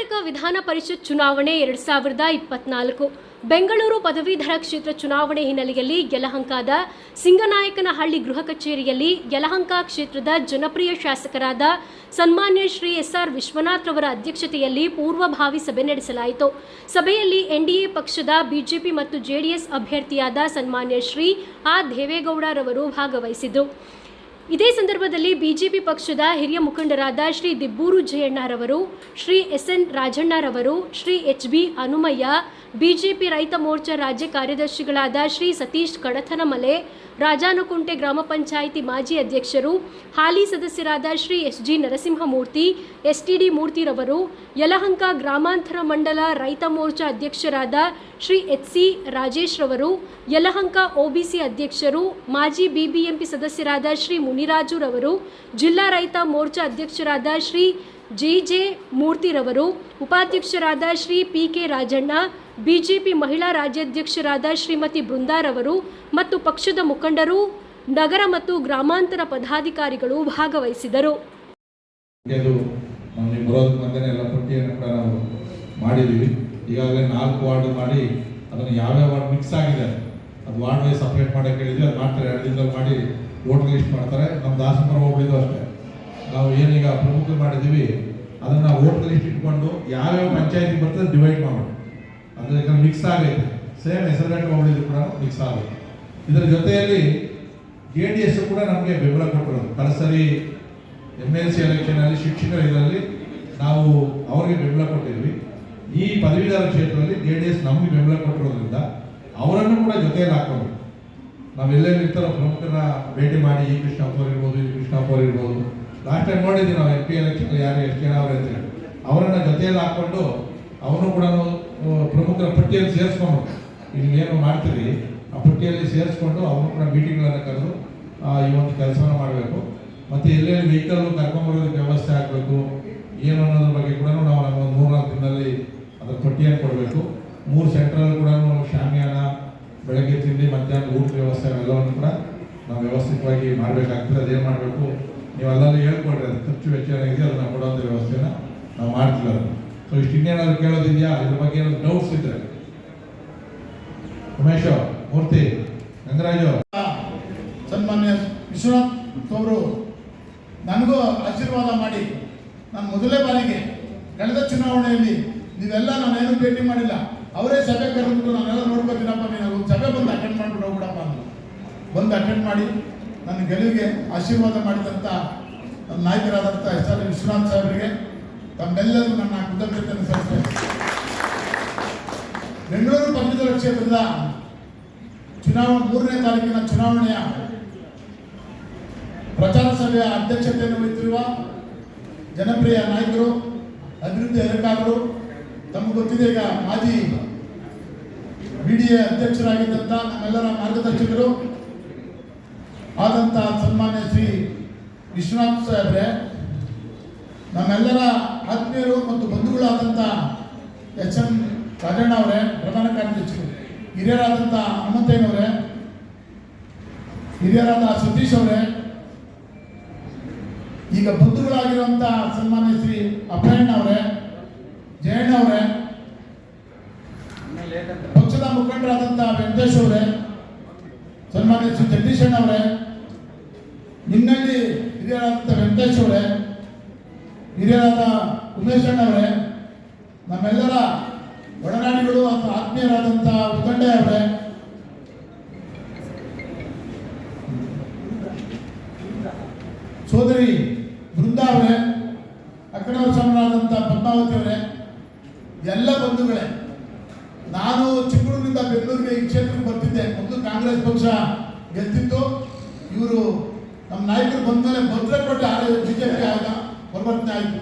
ಕರ್ನಾಟಕ ವಿಧಾನ ಪರಿಷತ್ ಚುನಾವಣೆ 2024 ಬೆಂಗಳೂರು ಪದವೀಧರ ಕ್ಷೇತ್ರ ಚುನಾವಣೆ ಹಿನ್ನೆಲೆಯಲ್ಲಿ ಯಲಹಂಕದ ಸಿಂಗನಾಯಕನಹಳ್ಳಿ ಗೃಹ ಕಚೇರಿಯಲ್ಲಿ ಯಲಹಂಕ ಕ್ಷೇತ್ರದ ಜನಪ್ರಿಯ ಶಾಸಕರಾದ ಸನ್ಮಾನ್ಯ ಶ್ರೀ ಎಸ್.ಆರ್. ವಿಶ್ವನಾಥ್ ರವರ ಅಧ್ಯಕ್ಷತೆಯಲ್ಲಿ ಪೂರ್ವಭಾವಿ ಸಭೆ ನಡೆಸಲಾಯಿತು. ಸಭೆಯಲ್ಲಿ ಎನ್ಡಿಎ ಪಕ್ಷದ ಬಿಜೆಪಿ ಮತ್ತು ಜೆಡಿಎಸ್ ಅಭ್ಯರ್ಥಿಯಾದ ಸನ್ಮಾನ್ಯ ಶ್ರೀ ಆರ್. ದೇವೇಗೌಡ ರವರು ಭಾಗವಹಿಸಿದ್ದರು. ಇದೇ ಸಂದರ್ಭದಲ್ಲಿ ಬಿಜೆಪಿ ಪಕ್ಷದ ಹಿರಿಯ ಮುಖಂಡರಾದ ಶ್ರೀ ದಿಬ್ಬೂರು ಜಯಣ್ಣರವರು, ಶ್ರೀ ಎಸ್.ಎನ್. ರಾಜಣ್ಣರವರು, ಶ್ರೀ ಎಚ್.ಬಿ. ಹನುಮಯ್ಯ, ಬಿಜೆಪಿ ರೈತ ಮೋರ್ಚಾ ರಾಜ್ಯ ಕಾರ್ಯದರ್ಶಿಗಳಾದ ಶ್ರೀ ಸತೀಶ್ ಕಡತನಮಲೆ, ರಾಜಾನುಕುಂಟೆ ಗ್ರಾಮ ಪಂಚಾಯಿತಿ ಮಾಜಿ ಅಧ್ಯಕ್ಷರು, ಹಾಲಿ ಸದಸ್ಯರಾದ ಶ್ರೀ ಎಸ್.ಜಿ. ನರಸಿಂಹಮೂರ್ತಿ, ಎಸ್.ಟಿ.ಡಿ. ಮೂರ್ತಿರವರು, ಯಲಹಂಕ ಗ್ರಾಮಾಂತರ ಮಂಡಲ ರೈತ ಮೋರ್ಚಾ ಅಧ್ಯಕ್ಷರಾದ ಶ್ರೀ ಎಚ್.ಸಿ. ರಾಜೇಶ್ ರವರು, ಯಲಹಂಕ ಒಬಿಸಿ ಅಧ್ಯಕ್ಷರು, ಮಾಜಿ ಬಿಬಿಎಂಪಿ ಸದಸ್ಯರಾದ ಶ್ರೀ ಮುನಿರಾಜು ರವರು, ಜಿಲ್ಲಾ ರೈತ ಮೋರ್ಚಾ ಅಧ್ಯಕ್ಷರಾದ ಶ್ರೀ ಜೆ.ಜೆ. ಮೂರ್ತಿರವರು, ಉಪಾಧ್ಯಕ್ಷರಾದ ಶ್ರೀ ಪಿ.ಕೆ. ರಾಜಣ್ಣ, ಬಿಜೆಪಿ ಮಹಿಳಾ ರಾಜ್ಯಾಧ್ಯಕ್ಷರಾದ ಶ್ರೀಮತಿ ಬೃಂದಾರವರು ಮತ್ತು ಪಕ್ಷದ ಮುಖಂಡರು, ನಗರ ಮತ್ತು ಗ್ರಾಮಾಂತರ ಪದಾಧಿಕಾರಿಗಳು ಭಾಗವಹಿಸಿದರು. ಈಗಾಗಲೇ 4 ವಾರ್ಡ್ ಮಾಡಿ ಅದನ್ನು ಯಾವ್ಯಾವ ವಾರ್ಡ್ ಮಿಕ್ಸ್ ಆಗಿದೆ ಅದು ವಾರ್ಡ್ ವೈಸ್ ಸಪ್ರೇಟ್ ಮಾಡೋಕೆ ಹೇಳಿದ್ವಿ. ಅದು ಮಾಡ್ತಾರೆ, 2 ದಿನದಲ್ಲಿ ಮಾಡಿ ವೋಟರ್ ಲಿಸ್ಟ್ ಮಾಡ್ತಾರೆ. ನಮ್ಮ ದಾಸಪುರ ಹೋಗ್ಬಿದ್ದು ಅಷ್ಟೇ, ನಾವು ಏನೀಗ ಪ್ರಮುಖ ಮಾಡಿದ್ದೀವಿ ಅದನ್ನು ವೋಟರ್ ಲಿಸ್ಟ್ ಇಟ್ಕೊಂಡು ಯಾವ್ಯಾವ ಪಂಚಾಯತಿ ಬರ್ತದೆ ಡಿವೈಡ್ ಮಾಡೋದು. ಅದಕ್ಕೆ ಮಿಕ್ಸ್ ಆಗೈತೆ, ಸೇಮ್ ಹೆಸರುಗಟ್ಟು ಹೋಗ್ಬಿದ್ದು ಕೂಡ ಮಿಕ್ಸ್ ಆಗುತ್ತೆ. ಇದರ ಜೊತೆಯಲ್ಲಿ JDS ಕೂಡ ನಮಗೆ ಬೆಂಬಲ ಕೊಟ್ಟಿರೋದು. ಕಳಸರಿ MLC ಎಲೆಕ್ಷನಲ್ಲಿ ಶಿಕ್ಷಕರ ಇದರಲ್ಲಿ ನಾವು ಅವರಿಗೆ ಬೆಂಬಲ ಕೊಟ್ಟಿದ್ವಿ. ಈ ಪದವೀಧರ ಕ್ಷೇತ್ರದಲ್ಲಿ JDS ನಮಗೆ ಬೆಂಬಲ ಕೊಟ್ಟಿರೋದ್ರಿಂದ ಅವರನ್ನು ಕೂಡ ಜೊತೆಯಲ್ಲಿ ಹಾಕೊಂಡು ನಾವೆಲ್ಲೆಲ್ಲಿ ಇರ್ತಾರೋ ಪ್ರಮುಖರನ್ನ ಭೇಟಿ ಮಾಡಿ, ಈ ಕೃಷ್ಣಪ್ಪ ಅವ್ರು ಇರ್ಬೋದು, ಈ ಕೃಷ್ಣಪ್ಪ ಅವ್ರು ಇರ್ಬೋದು, ಲಾಸ್ಟ್ ಟೈಮ್ ನೋಡಿದ್ವಿ ನಾವು MP ಎಲೆಕ್ಷನ್ ಯಾರು ಎಷ್ಟು ಜನ ಅವ್ರು ಅಂತೇಳಿ ಅವರನ್ನು ಜೊತೆಯಲ್ಲಿ ಹಾಕ್ಕೊಂಡು ಅವನು ಕೂಡ ಪ್ರಮುಖರ ಪಟ್ಟಿಯಲ್ಲಿ ಸೇರಿಸ್ಕೊಂಡು ಇಲ್ಲಿ ಏನು ಮಾಡ್ತೀವಿ ಆ ಪಟ್ಟಿಯಲ್ಲಿ ಸೇರಿಸ್ಕೊಂಡು ಅವನು ಕೂಡ ಮೀಟಿಂಗ್ಗಳನ್ನು ಕರೆದು ಈ ಒಂದು ಕೆಲಸವನ್ನು ಮಾಡಬೇಕು. ಮತ್ತು ಎಲ್ಲೆಲ್ಲಿ ವೆಹಿಕಲ್ ಕರ್ಕೊಂಬರೋದಕ್ಕೆ ವ್ಯವಸ್ಥೆ ಆಗಬೇಕು ಏನು ಅನ್ನೋದ್ರ ಬಗ್ಗೆ ಕೂಡ ನಾವು ಒಂದು 3-4 ದಿನದಲ್ಲಿ ಅದರ ಪಟ್ಟಿಯನ್ನು ಕೊಡಬೇಕು. 3 ಸೆಂಟ್ರಲ್ಲಿ ಕೂಡ ಶಾಮಿಯಾನ, ಬೆಳಗ್ಗೆ ತಿಂಡಿ, ಮಧ್ಯಾಹ್ನ ಊಟದ ವ್ಯವಸ್ಥೆ ಎಲ್ಲವನ್ನು ಕೂಡ ನಾವು ವ್ಯವಸ್ಥಿತವಾಗಿ ಮಾಡಬೇಕಾಗ್ತದೆ. ಅದೇನು ಮಾಡಬೇಕು ನೀವೆಲ್ಲರೂ ಹೇಳ್ಕೊಡ್ರಿ, ಅದು ಖರ್ಚು ವೆಚ್ಚ ಏನಾಗಿದೆ ಅದನ್ನು ಕೊಡುವಂಥ ವ್ಯವಸ್ಥೆನ ನಾವು ಮಾಡ್ತಿಲ್ಲ. ಸೊ ಇಷ್ಟು ಇನ್ನೇನಾದ್ರು ಕೇಳೋದಿದೆಯಾ, ಇದ್ರ ಬಗ್ಗೆ ಏನಾದ್ರು ಡೌಟ್ಸ್ ಇದ್ರೆ? ಉಮೇಶ್, ಮೂರ್ತಿ, ಗಂಗರಾಜು. ಸನ್ಮಾನ್ಯ ವಿಶ್ವನಾಥ್ ಅವರು ನನಗೂ ಆಶೀರ್ವಾದ ಮಾಡಿ, ನಾನು ಮೊದಲೇ ಬಾರಿಗೆ ಕಳೆದ ಚುನಾವಣೆಯಲ್ಲಿ ನೀವೆಲ್ಲ ನಾನೇನು ಭೇಟಿ ಮಾಡಿಲ್ಲ, ಅವರೇ ಸಭೆ ಕರೆದ್ಬಿಟ್ಟು ನಾನೆಲ್ಲ ನೋಡ್ಕೊತೀನಪ್ಪ, ನೀನು ಒಂದು ಸಭೆ ಬಂದು ಅಟೆಂಡ್ ಮಾಡಿಬಿಟ್ಟು ಹೋಗ್ಬಿಡಪ್ಪ ಅಂದರು. ಬಂದು ಅಟೆಂಡ್ ಮಾಡಿ ನನ್ನ ಗೆಲುವಿಗೆ ಆಶೀರ್ವಾದ ಮಾಡಿದಂಥ ನನ್ನ ನಾಯಕರಾದಂಥ ಎಸ್.ಆರ್. ವಿಶ್ವನಾಥ್ ಸಾಹೇಬರಿಗೆ ತಮ್ಮೆಲ್ಲರೂ ನನ್ನ ಕೃತಜ್ಞತೆಯನ್ನು ಸಲ್ಲಿಸ್ತೇನೆ. ಬೆಂಗಳೂರು ಪದವೀಧರ ಕ್ಷೇತ್ರದ 3ನೇ ತಾರೀಕಿನ ಚುನಾವಣೆಯ ಪ್ರಚಾರ ಸಭೆಯ ಅಧ್ಯಕ್ಷತೆಯನ್ನು ವಹಿಸಿರುವ ಜನಪ್ರಿಯ ನಾಯಕರು, ಅಭಿವೃದ್ಧಿ ಅಧಿಕಾರಿಗಳು, ತಮಗೆ ಗೊತ್ತಿದೆ ಈಗ ಮಾಜಿ BDA ಅಧ್ಯಕ್ಷರಾಗಿದ್ದಂಥ ನಮ್ಮೆಲ್ಲರ ಮಾರ್ಗದರ್ಶಕರು ಆದಂಥ ಸನ್ಮಾನ್ಯ ಶ್ರೀ ವಿಶ್ವನಾಥ್ ಸಾಹೇಬ್ರೆ, ನಮ್ಮೆಲ್ಲರ ಆತ್ಮೀಯರು ಮತ್ತು ಬಂಧುಗಳಾದಂಥ ಎಸ್.ಎನ್. ರಾಜಣ್ಣ ಅವರೇ, ಪ್ರಧಾನ ಕಾರ್ಯದರ್ಶಿಗಳು, ಹಿರಿಯರಾದಂಥ ಹನುಮಂತಯ್ಯನವರೇ, ಹಿರಿಯರಾದ ಸತೀಶ್ ಅವರೇ, ಈಗ ಬಂಧುಗಳಾಗಿರುವಂಥ ಸನ್ಮಾನ್ಯ ಶ್ರೀ ಅಪ್ಪಯ್ಯಣ್ಣ ಅವರೇ, ಜಯಣ್ಣ ಅವರೇ, ಪಕ್ಷದ ಮುಖಂಡರಾದಂಥ ವೆಂಕಟೇಶ್ ಅವರೇ, ಸನ್ಮಾನ್ಯ ಶ್ರೀ ಜಗದೀಶಣ್ಣ ಅವರೇ, ನಿನ್ನಲ್ಲಿ ಹಿರಿಯರಾದಂಥ ವೆಂಕಟೇಶ್ ಅವರೇ, ಹಿರಿಯರಾದ ಉಮೇಶಣ್ಣ ಅವರೇ, ನಮ್ಮೆಲ್ಲರ ಒಡನಾಡಿಗಳು ಅಥವಾ ಆತ್ಮೀಯರಾದಂಥ ಮುಖಂಡ ಅವರೇ, ಸೋದರಿ ಬೃಂದಾ ಅವರೇ, ಅಕ್ಕನವರ ಸಮರಾದಂಥ ಪದ್ಮಾವತಿ ಅವರೇ, ಎಲ್ಲ ಬಂಧುಗಳೇ, ನಾನು ಚಿಕ್ಕೂರಿನಿಂದ ಬೆಂಗಳೂರಿಗೆ ಈ ಕ್ಷೇತ್ರಕ್ಕೆ ಬರ್ತಿದ್ದೆ. ಮೊದಲು ಕಾಂಗ್ರೆಸ್ ಪಕ್ಷ ಗೆಲ್ತಿತ್ತು. ಇವರು ನಮ್ಮ ನಾಯಕರು ಬಂದ ಮೇಲೆ ಭದ್ರಕೋಟೆ BJP ಆಗ ಪರಿವರ್ತನೆ ಆಯಿತು.